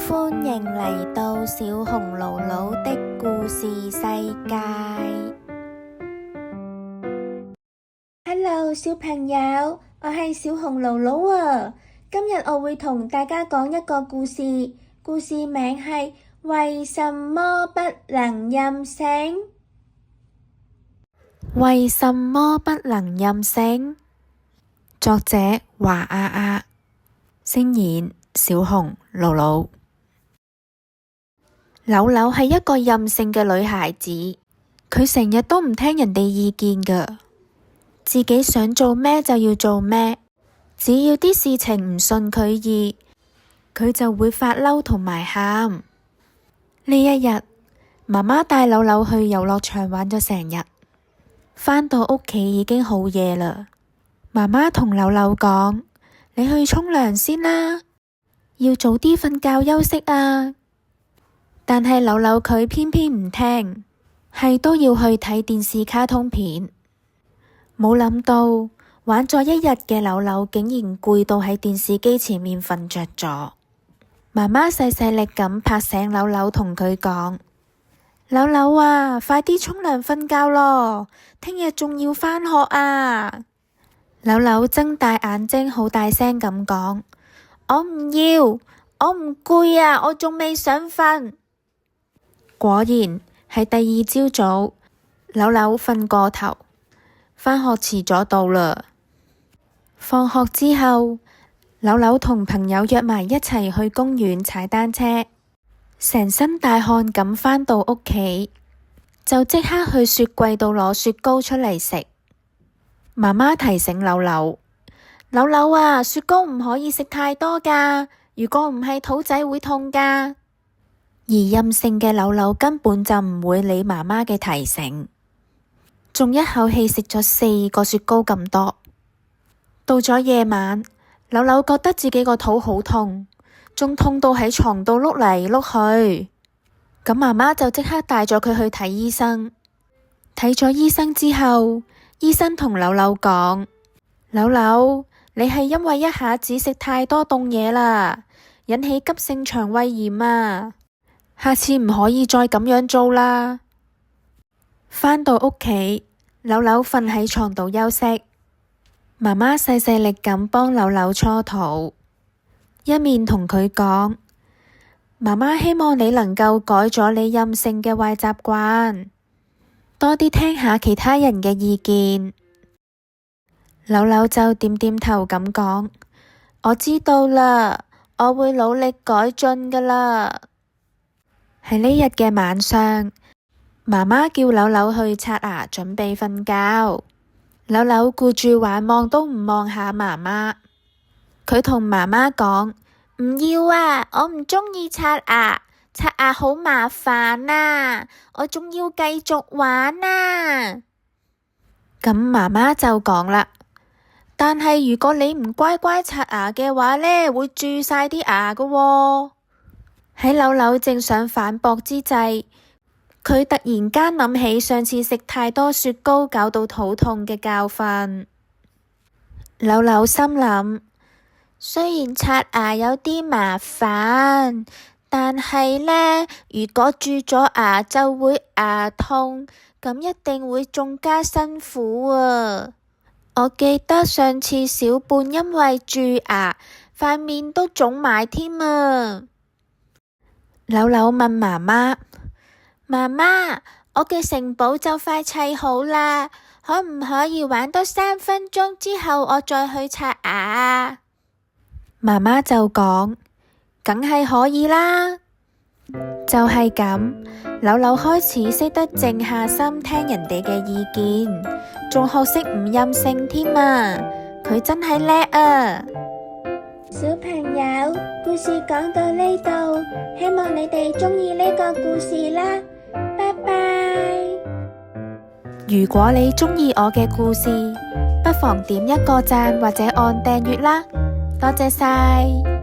歡迎嚟到小紅姥姥的故事世界。Hello， 小朋友，我係小紅姥姥啊。今日我會同大家講一個故事，故事名係為什麼不能任性？為什麼不能任性？作者華亞亞，聲演小紅姥姥。柳柳係一個任性嘅女孩子，佢成日都唔聽人哋意見㗎，自己想做咩就要做咩，只要啲事情唔順佢意，佢就會發嬲同埋喊。呢一日，媽媽帶柳柳去遊樂場玩咗成日，返到屋企已經好夜啦。媽媽同柳柳講：你去沖涼先啦，要早啲瞓覺休息啊。但係柳柳佢偏偏唔聽，係都要去睇電視卡通片。冇諗到玩咗一日嘅柳柳竟然攰到喺電視機前面瞓着咗。媽媽細細力咁拍醒柳柳，同佢講：柳柳啊，快啲沖涼瞓覺咯，聽日仲要返學啊！柳柳睜大眼睛，好大聲咁講：我唔要，我唔攰啊，我仲未想瞓。果然係第二朝早，柳柳瞓過頭，返學遲咗到啦。放學之後，柳柳同朋友約埋一齊去公園踩單車，成身大汗咁返到屋企，就即刻去雪櫃度攞雪糕出嚟食。媽媽提醒柳柳：柳柳啊，雪糕唔可以食太多㗎，如果唔係肚仔會痛㗎。而任性嘅柳柳根本就唔會理媽媽嘅提醒，仲一口氣食咗4個雪糕咁多。到咗夜晚，柳柳覺得自己個肚好痛，仲痛到喺床度碌嚟碌去。咁媽媽就即刻帶咗佢去睇醫生。睇咗醫生之後，醫生同柳柳講：柳柳，你係因為一下子食太多凍嘢啦，引起急性腸胃炎啊！下次唔可以再咁樣做啦。返到屋企，柳柳瞓喺床度休息，媽媽細細力咁幫柳柳搓肚，一面同佢講：媽媽希望你能夠改咗你任性嘅壞習慣，多啲聽下其他人嘅意見。柳柳就點點頭咁講：我知道啦，我會努力改進㗎啦。喺呢日嘅晚上，媽媽叫柳柳去刷牙準備瞓覺。柳柳顧住玩，望都唔望下媽媽。佢同媽媽講：唔要啊，我唔鍾意刷牙，刷牙好麻煩啊，我仲要繼續玩啊。咁媽媽就講啦：但係如果你唔乖乖刷牙嘅話呢，會蛀晒啲牙㗎喎。喺柳柳正想反駁之際，佢突然間諗起上次食太多雪糕搞到肚痛嘅教訓。柳柳心諗，雖然刷牙有啲麻煩，但係呢，如果蛀咗牙就會牙痛，咁一定會仲加辛苦啊！我記得上次小胖因為蛀牙，塊面都腫埋添啊！柳柳問媽媽：媽媽，我嘅城堡就快砌好啦，可唔可以玩多3分鐘之後我再去刷牙啊？媽媽就講：梗係可以啦。就係咁，柳柳開始識得靜下心聽人哋嘅意見，仲學識唔任性添啊！佢真係叻啊！小朋友，故事講到呢度，希望你哋鍾意呢個故事啦，拜拜。如果你鍾意我嘅故事，不妨點一個讚或者按訂閱啦，多謝晒。